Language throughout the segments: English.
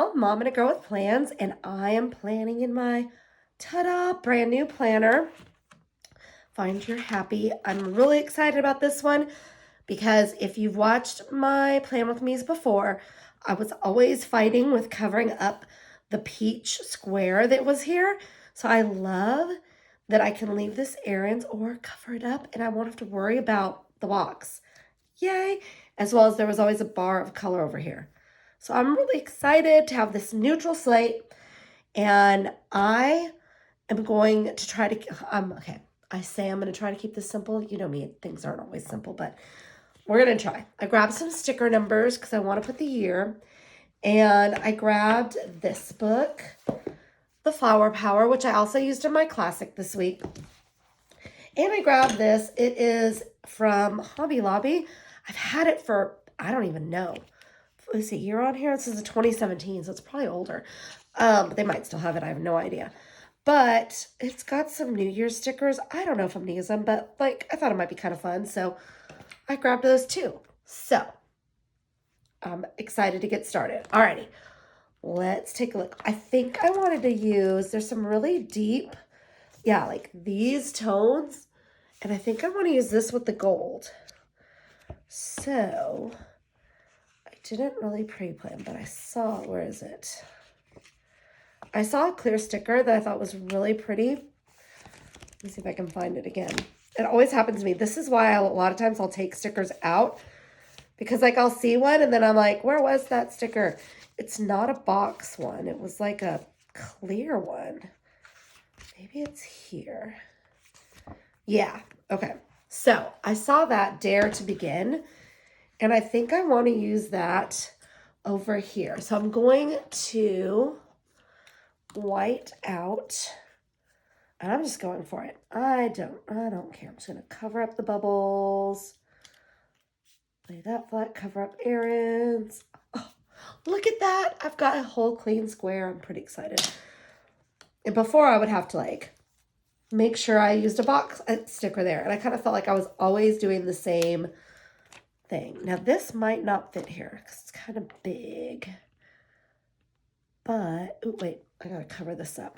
Michelle, Mom and a Girl with Plans, and I am planning in my ta-da brand new planner. Find Your Happy. I'm really excited about this one because if you've watched my Plan With Me's before, I was always fighting with covering up the peach square that was here. So I love that I can leave this errands or cover it up and I won't have to worry about the box. Yay! As well as there was always a bar of color over here. So I'm really excited to have this neutral slate, and I am going to try to, okay, I say I'm going to try to keep this simple. You know me, things aren't always simple, but we're going to try. I grabbed some sticker numbers because I want to put the year, and I grabbed this book, The Flower Power, which I also used in my classic this week. And I grabbed this. It is from Hobby Lobby. I've had it for, I don't even know. Is it year on here? This is a 2017, so it's probably older. They might still have it. I have no idea. But it's got some New Year's stickers. I don't know if I'm going to use them, but like I thought it might be kind of fun. So I grabbed those too. So I'm excited to get started. Alrighty, let's take a look. I think I wanted to use, there's some really deep, yeah, like these tones. And I think I want to use this with the gold. So I didn't really pre-plan, but I saw, where is it? I saw a clear sticker that I thought was really pretty. Let me see if I can find it again. It always happens to me. This is why a lot of times I'll take stickers out because like I'll see one and then I'm like, where was that sticker? It's not a box one. It was like a clear one. Maybe it's here. Yeah. Okay. So I saw that Dare to Begin, and I think I want to use that over here. So I'm going to white out, and I'm just going for it. I don't care. I'm just going to cover up the bubbles. Lay that flat, cover up errands. Oh, look at that. I've got a whole clean square. I'm pretty excited. And before I would have to like make sure I used a sticker there. And I kind of felt like I was always doing the same thing. Now this might not fit here because it's kind of big. But, oh wait, I gotta cover this up.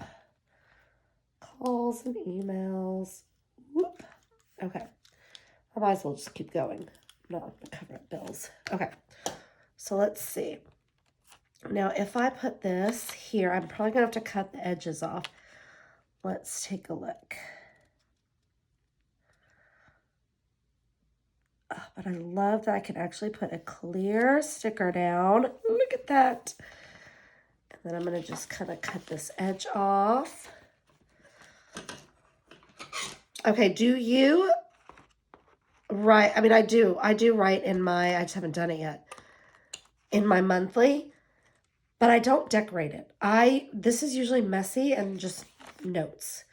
Calls and emails. Whoop. Okay. I might as well just keep going. No, I'm gonna cover up bills. Okay. So let's see. Now if I put this here, I'm probably gonna have to cut the edges off. Let's take a look. Oh, but I love that I can actually put a clear sticker down. Look at that. And then I'm going to just kind of cut this edge off. Okay, do you write? I mean, I do write in my, I just haven't done it yet, in my monthly, but I don't decorate it. This is usually messy and just notes.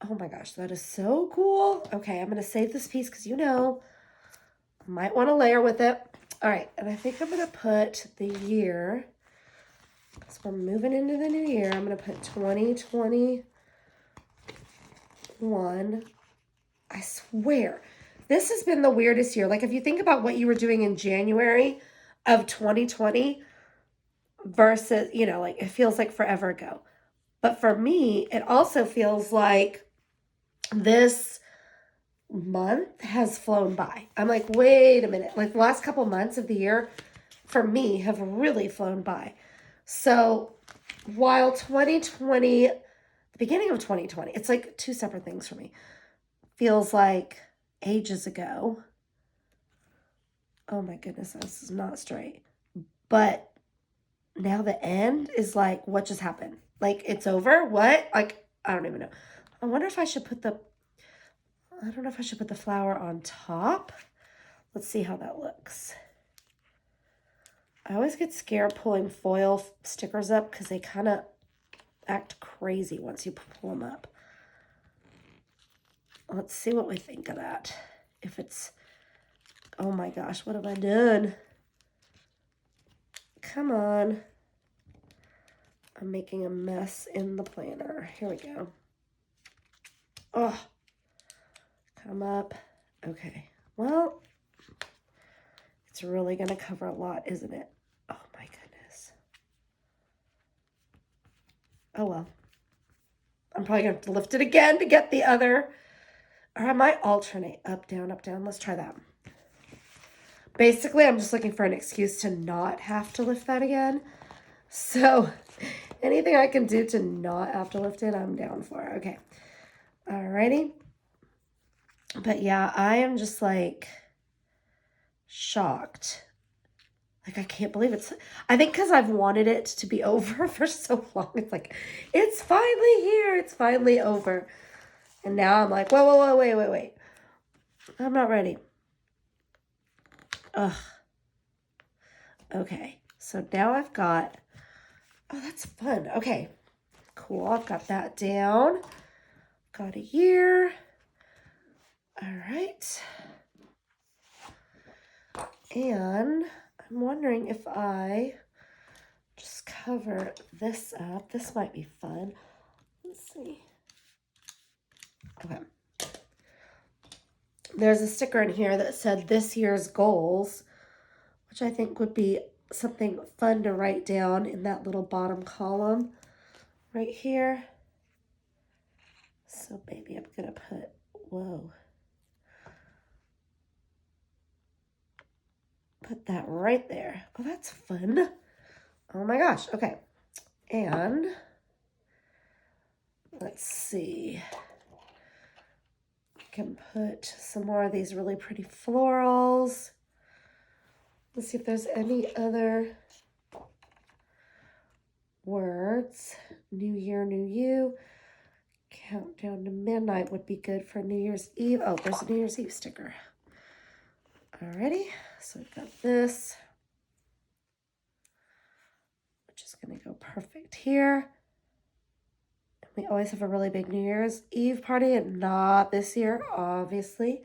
Oh my gosh, that is so cool. Okay, I'm going to save this piece because you know, I might want to layer with it. All right, and I think I'm going to put the year, so we're moving into the new year. I'm going to put 2021. I swear, this has been the weirdest year. Like if you think about what you were doing in January of 2020 versus, you know, like it feels like forever ago. But for me, it also feels like this month has flown by. I'm like, wait a minute. Like the last couple months of the year for me have really flown by. So while 2020, the beginning of 2020, it's like two separate things for me. Feels like ages ago. Oh my goodness, this is not straight. But now the end is like, what just happened? Like it's over? What? Like, I don't even know. I wonder if I should put the flower on top. Let's see how that looks. I always get scared pulling foil stickers up because they kind of act crazy once you pull them up. Let's see what we think of that. If it's, oh my gosh, what have I done? Come on. I'm making a mess in the planner. Here we go. Oh, come up. Okay. Well, it's really going to cover a lot, isn't it? Oh my goodness. Oh well. I'm probably going to have to lift it again to get the other. Or I might alternate up, down, up, down. Let's try that. Basically, I'm just looking for an excuse to not have to lift that again. So anything I can do to not have to lift it, I'm down for. Okay. Alrighty. But yeah, I am just like shocked. Like, I can't believe it's, I think because I've wanted it to be over for so long. It's like, it's finally here. It's finally over. And now I'm like, whoa, wait. I'm not ready. Ugh. Okay. So now I've got, oh, that's fun. Okay. Cool. I've got that down. Got a year. All right. And I'm wondering if I just cover this up. This might be fun. Let's see. Okay. There's a sticker in here that said this year's goals, which I think would be something fun to write down in that little bottom column right here. So maybe I'm going to put, whoa. Put that right there. Oh, that's fun. Oh my gosh. Okay. And let's see. I can put some more of these really pretty florals. Let's see if there's any other words. New year, new you. Countdown to midnight would be good for New Year's Eve. Oh, there's a New Year's Eve sticker. Alrighty. So we've got this, which is going to go perfect here. We always have a really big New Year's Eve party, and not this year, obviously.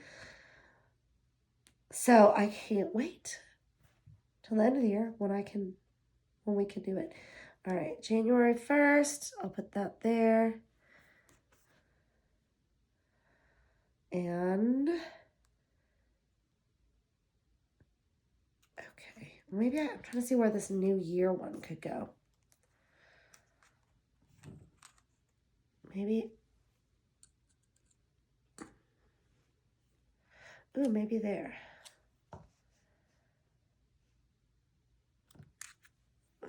So I can't wait till the end of the year when we can do it. All right, January 1st, I'll put that there. And okay, maybe I'm trying to see where this New Year one could go. Maybe, ooh, maybe there.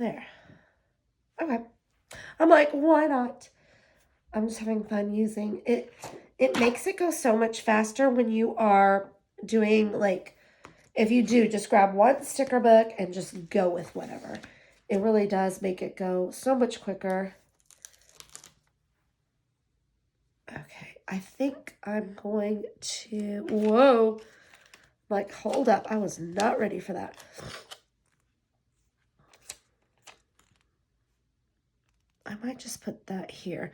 There. Okay. I'm like, why not? I'm just having fun using it. It makes it go so much faster when you are doing, like, if you do, just grab one sticker book and just go with whatever. It really does make it go so much quicker. Okay, I think I'm going to, whoa, like, hold up. I was not ready for that. I might just put that here.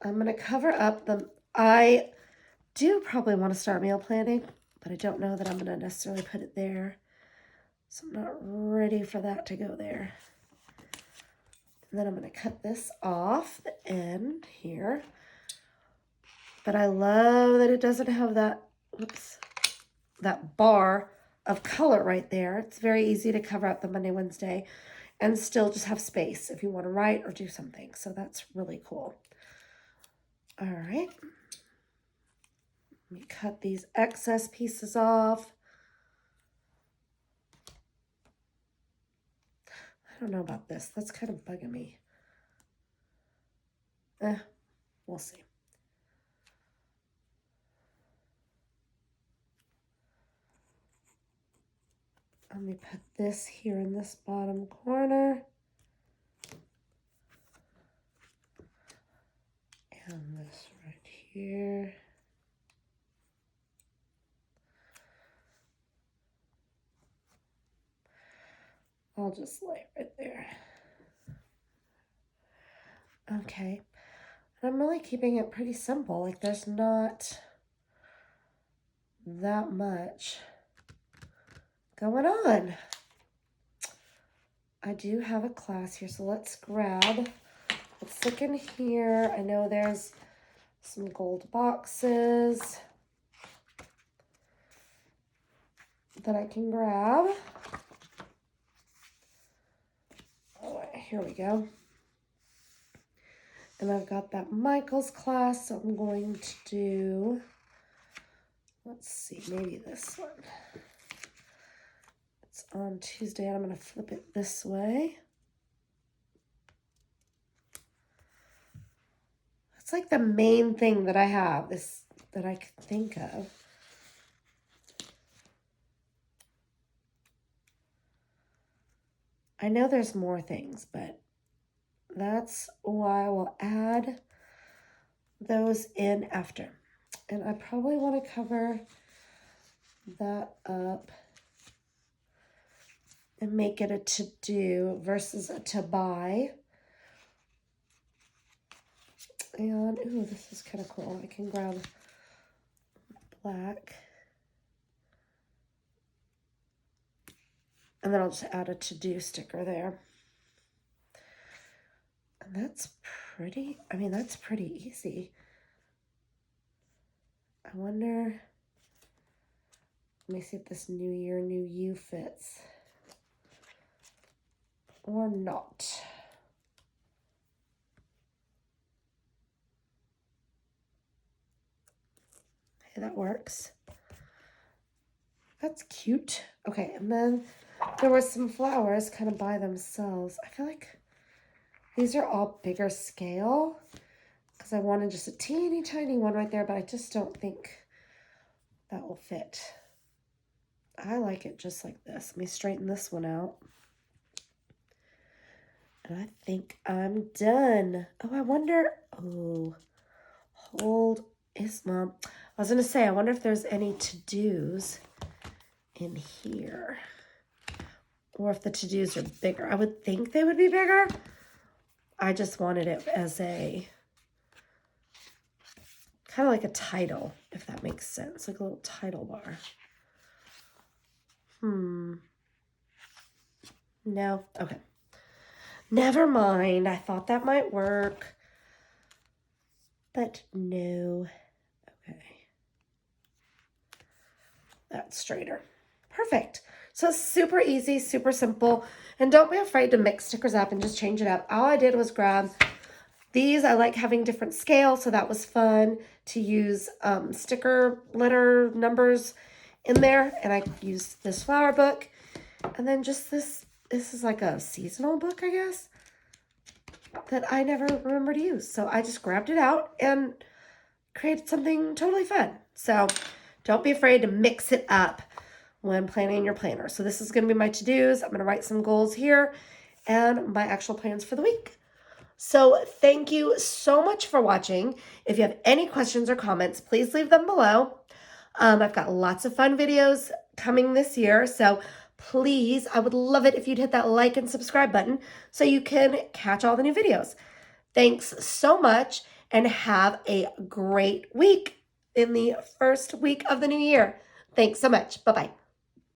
I'm going to cover up I do probably want to start meal planning, but I don't know that I'm going to necessarily put it there. So I'm not ready for that to go there. And then I'm going to cut this off the end here. But I love that it doesn't have that, whoops, that bar of color right there. It's very easy to cover up the Monday, Wednesday, and still just have space if you want to write or do something. So that's really cool. All right. Let me cut these excess pieces off. I don't know about this. That's kind of bugging me. We'll see. Let me put this here in this bottom corner. And this right here. I'll just lay it right there. Okay. And I'm really keeping it pretty simple. Like, there's not that much going on. I do have a class here, so let's look in here. I know there's some gold boxes that I can grab. Oh, here we go. And I've got that Michael's class, so I'm going to do, let's see, maybe this one. It's on Tuesday, and I'm going to flip it this way. It's like the main thing that I have, that I could think of. I know there's more things, but that's why we'll add those in after. And I probably want to cover that up and make it a to-do versus a to-buy. And, ooh, this is kind of cool. I can grab black. And then I'll just add a to-do sticker there. And that's pretty, I mean, that's pretty easy. I wonder, let me see if this new year, new you fits or not. Okay, that works. That's cute. Okay, and then there were some flowers kind of by themselves. I feel like these are all bigger scale because I wanted just a teeny tiny one right there, but I just don't think that will fit. I like it just like this. Let me straighten this one out. And I think I'm done. Oh, I wonder, oh, hold is Mom. I was going to say, I wonder if there's any to-dos in here. Or if the to-dos are bigger. I would think they would be bigger. I just wanted it as a, kind of like a title, if that makes sense. Like a little title bar. No? Okay. Never mind. I thought that might work. But no. Okay. That's straighter. Perfect. So super easy, super simple. And don't be afraid to mix stickers up and just change it up. All I did was grab these. I like having different scales, so that was fun to use sticker letter numbers in there. And I used this flower book. And then just this is like a seasonal book, I guess, that I never remember to use. So I just grabbed it out and created something totally fun. So don't be afraid to mix it up when planning your planner. So this is going to be my to-dos. I'm going to write some goals here and my actual plans for the week. So thank you so much for watching. If you have any questions or comments, please leave them below. I've got lots of fun videos coming this year. So please, I would love it if you'd hit that like and subscribe button so you can catch all the new videos. Thanks so much and have a great week in the first week of the new year. Thanks so much. Bye-bye.